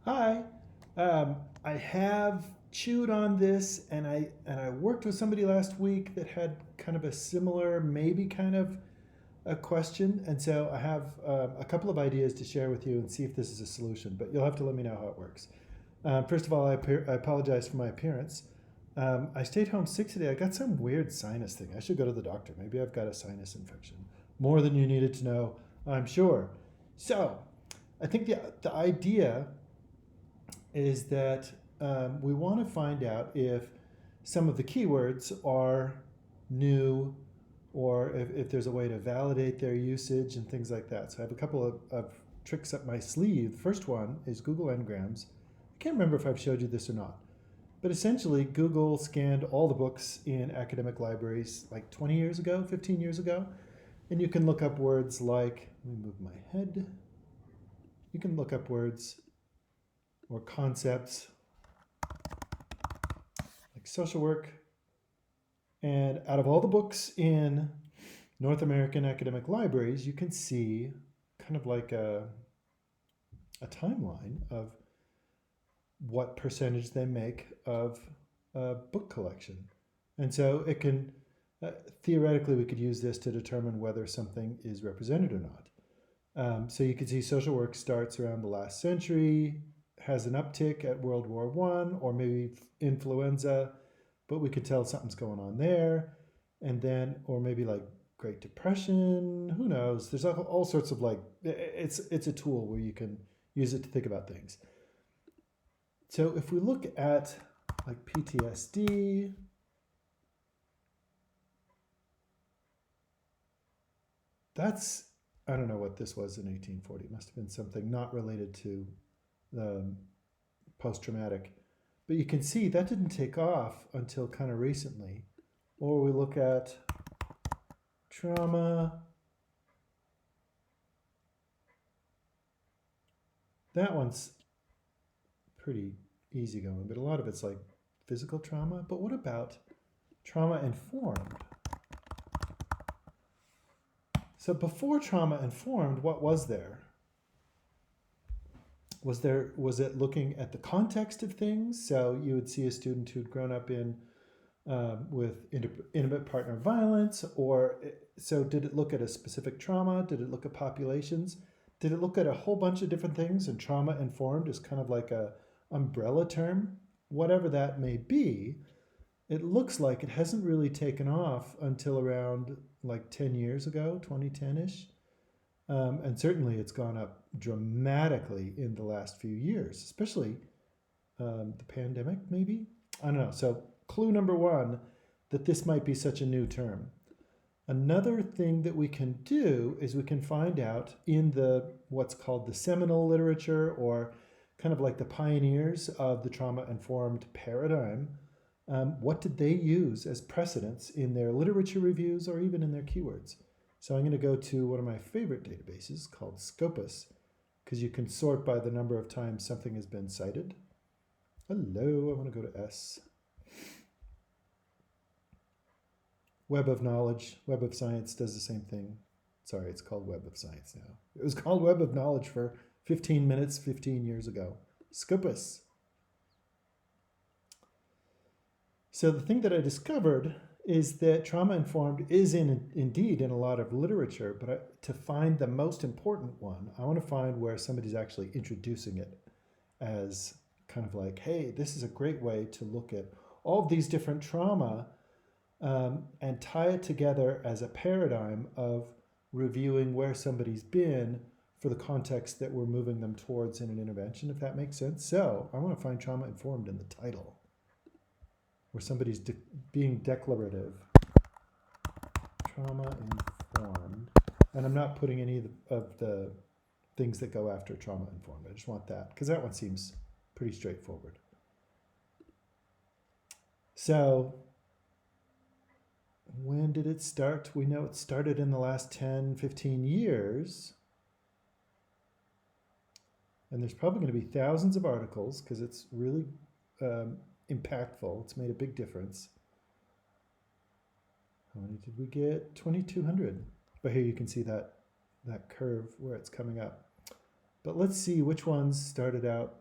Hi. I have chewed on this, and I worked with somebody last week that had kind of a similar, maybe kind of a question, and so I have a couple of ideas to share with you and see if this is a solution. But you'll have to let me know how it works. First of all, I apologize for my appearance. I stayed home sick today. I got some weird sinus thing. I should go to the doctor. Maybe I've got a sinus infection. More than you needed to know, I'm sure. So, I think the idea is that we want to find out if some of the keywords are new or if there's a way to validate their usage and things like that. So I have a couple of tricks up my sleeve. The first one is Google Ngrams. I can't remember if I've showed you this or not. But essentially, Google scanned all the books in academic libraries like 20 years ago, 15 years ago. And you can look up words like, let me move my head. You can look up words or concepts like social work. And out of all the books in North American academic libraries, you can see kind of like a timeline of what percentage they make of a book collection. And so it can, theoretically, we could use this to determine whether something is represented or not. So you can see social work starts around the last century, has an uptick at World War I, or maybe influenza, but we could tell something's going on there. And then, or maybe like Great Depression, who knows? There's all sorts of like, it's a tool where you can use it to think about things. So if we look at like PTSD, that's, I don't know what this was in 1840. It must have been something not related to post traumatic. But you can see that didn't take off until kind of recently. Or we look at trauma. That one's pretty easygoing, but a lot of it's like physical trauma. But what about trauma informed? So before trauma informed, what was there? Was it looking at the context of things? So you would see a student who'd grown up in with intimate partner violence, or so did it look at a specific trauma? Did it look at populations? Did it look at a whole bunch of different things? And trauma informed is kind of like a umbrella term, whatever that may be. It looks like it hasn't really taken off until around like 10 years ago, 2010ish. And certainly it's gone up dramatically in the last few years, especially the pandemic, maybe? I don't know. So, clue number one that this might be such a new term. Another thing that we can do is we can find out in the what's called the seminal literature, or kind of like the pioneers of the trauma informed paradigm, what did they use as precedents in their literature reviews or even in their keywords? So I'm going to go to one of my favorite databases called Scopus, because you can sort by the number of times something has been cited. Hello, I want to go to S. Web of Knowledge, Web of Science does the same thing. Sorry, it's called Web of Science now. It was called Web of Knowledge for 15 minutes, 15 years ago. Scopus. So the thing that I discovered is that trauma informed is indeed in a lot of literature, but to find the most important one, I want to find where somebody's actually introducing it as kind of like, hey, this is a great way to look at all of these different trauma, and tie it together as a paradigm of reviewing where somebody's been for the context that we're moving them towards in an intervention, if that makes sense. So I want to find trauma informed in the title, where somebody's being declarative. Trauma informed. And I'm not putting any of the things that go after trauma informed. I just want that, because that one seems pretty straightforward. So when did it start? We know it started in the last 10, 15 years. And there's probably going to be thousands of articles because it's really impactful. It's made a big difference. How many did we get? 2,200. But here you can see that curve where it's coming up. But let's see which ones started out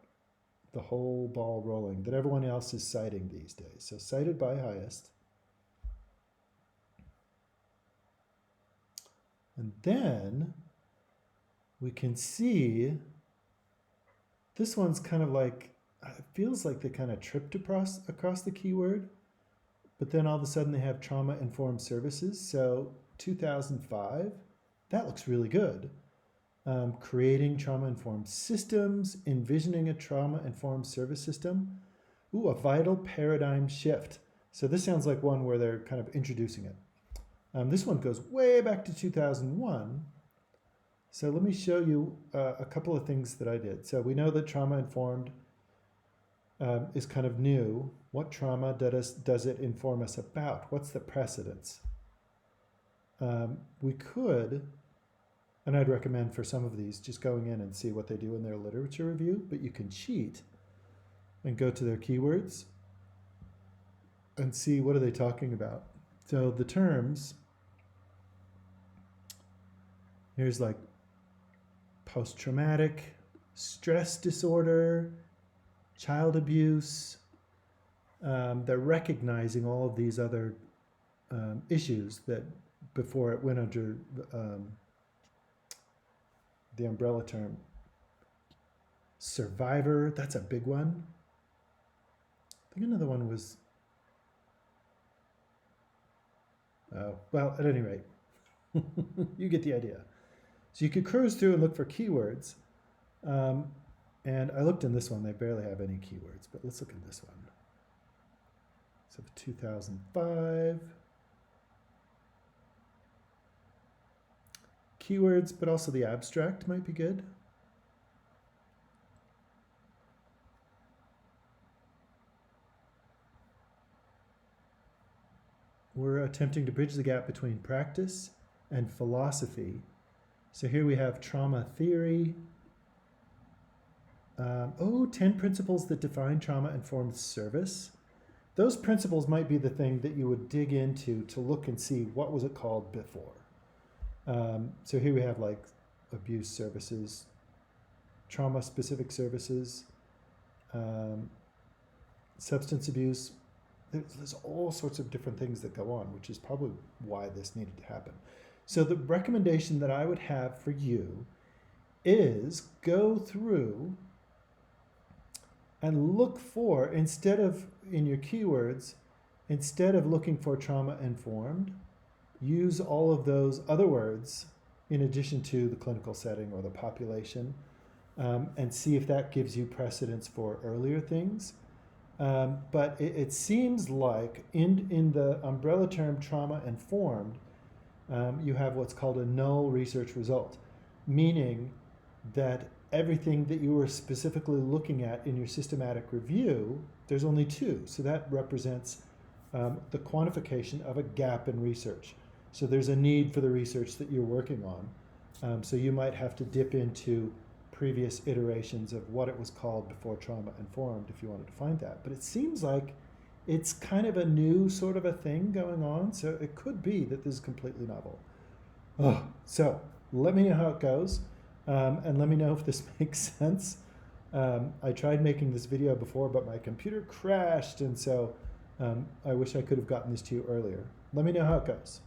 the whole ball rolling that everyone else is citing these days. So cited by highest. And then we can see this one's kind of like, it feels like they kind of tripped across the keyword, but then all of a sudden they have trauma-informed services. So 2005, that looks really good. Creating trauma-informed systems, envisioning a trauma-informed service system. Ooh, a vital paradigm shift. So this sounds like one where they're kind of introducing it. This one goes way back to 2001. So let me show you a couple of things that I did. So we know that trauma-informed is kind of new. What trauma does it inform us about? What's the precedence? We could, and I'd recommend for some of these just going in and see what they do in their literature review, but you can cheat and go to their keywords and see what are they talking about. So the terms, here's like post-traumatic stress disorder, child abuse. They're recognizing all of these other issues that before it went under the umbrella term. Survivor, that's a big one. I think another one was, well, at any rate, you get the idea. So you could cruise through and look for keywords. And I looked in this one, they barely have any keywords, but let's look at this one. So 2005. Keywords, but also the abstract might be good. We're attempting to bridge the gap between practice and philosophy. So here we have trauma theory. 10 principles that define trauma-informed service. Those principles might be the thing that you would dig into to look and see what was it called before. So here we have like abuse services, trauma-specific services, substance abuse. There's all sorts of different things that go on, which is probably why this needed to happen. So the recommendation that I would have for you is go through and look for, instead of in your keywords, instead of looking for trauma-informed, use all of those other words in addition to the clinical setting or the population, and see if that gives you precedence for earlier things. But it seems like in the umbrella term trauma-informed, you have what's called a null research result, meaning that everything that you were specifically looking at in your systematic review, there's only 2. So that represents the quantification of a gap in research. So there's a need for the research that you're working on. So you might have to dip into previous iterations of what it was called before trauma-informed if you wanted to find that. But it seems like it's kind of a new sort of a thing going on. So it could be that this is completely novel. So let me know how it goes. And let me know if this makes sense. I tried making this video before, but my computer crashed, and so I wish I could have gotten this to you earlier. Let me know how it goes.